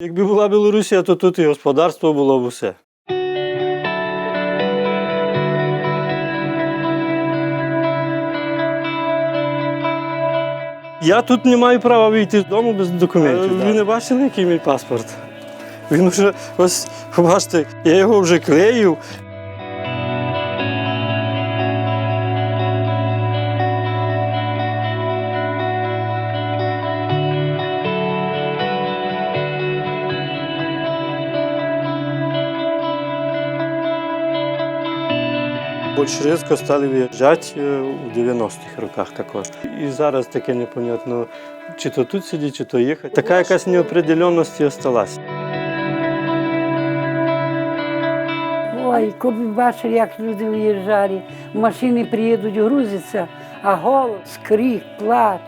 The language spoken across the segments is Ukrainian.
Якби була Білорусія, то тут і господарство було б усе. Я тут не маю права вийти з дому без документів. Ви не бачили, який мій паспорт? Він вже, ось, бачите, я його вже клеїв. Більш різко стали виїжджати у 90-х роках також. І зараз таке непонятно, чи то тут сидіти, чи то їхати. Така якась неопределенність залишилася. Ой, коли бачив, як люди виїжджали, машини приїдуть, грузяться, а голос, крик, плач.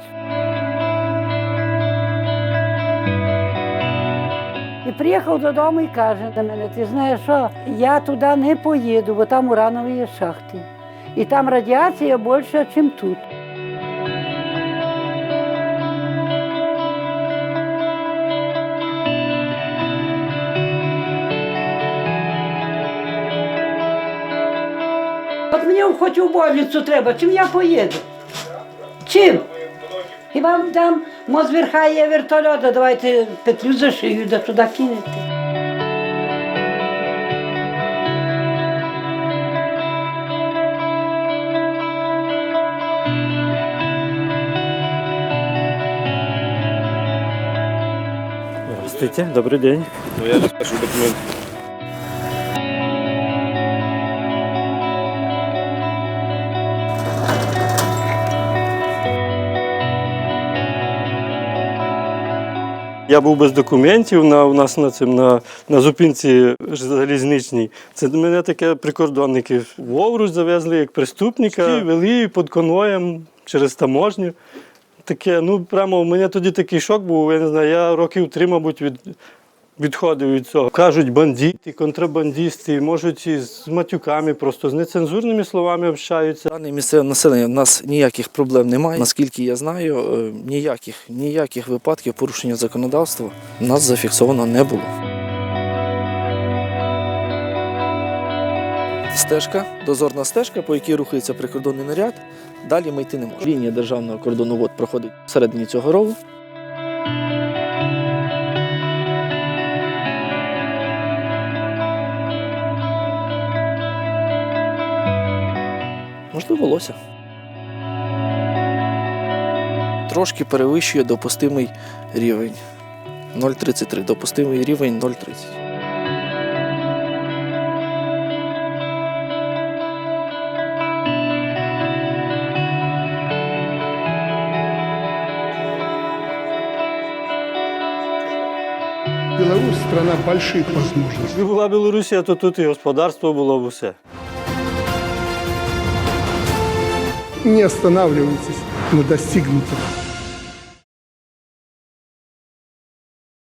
І приїхав додому і каже до мене, ти знаєш що, я туди не поїду, бо там уранові є шахти. І там радіація більша, ніж тут. От мені хоч у больницю треба, чим я поїду? Чим? Хіба там зверха є вертольот, давайте петлю за шию, да туди кинете. Здравствуйте, добрий день. Ну, я же спрашиваю документы. Я був без документів у нас на зупинці залізничній. Це до мене таке прикордонники в Овруч завезли як преступника, вели під конвоєм через таможню. Таке, ну прямо у мене тоді такий шок був, я не знаю, я років 3, мабуть, відходив від цього. Кажуть, бандити, контрабандисти, можуть і з матюками, просто з нецензурними словами общаються. Дане місцеве населення, в нас ніяких проблем немає. Наскільки я знаю, ніяких випадків порушення законодавства у нас зафіксовано не було. Стежка, дозорна стежка, по якій рухається прикордонний наряд, далі ми йти не можемо. Лінія державного кордону проходить всередині цього рову. Можливо, лося. Трошки перевищує допустимий рівень 0,33. Допустимий рівень 0,30. Беларусь – страна больших возможностей. Якби була Білорусія, то тут і господарство було б усе. Не останавливайтесь на достигнутом.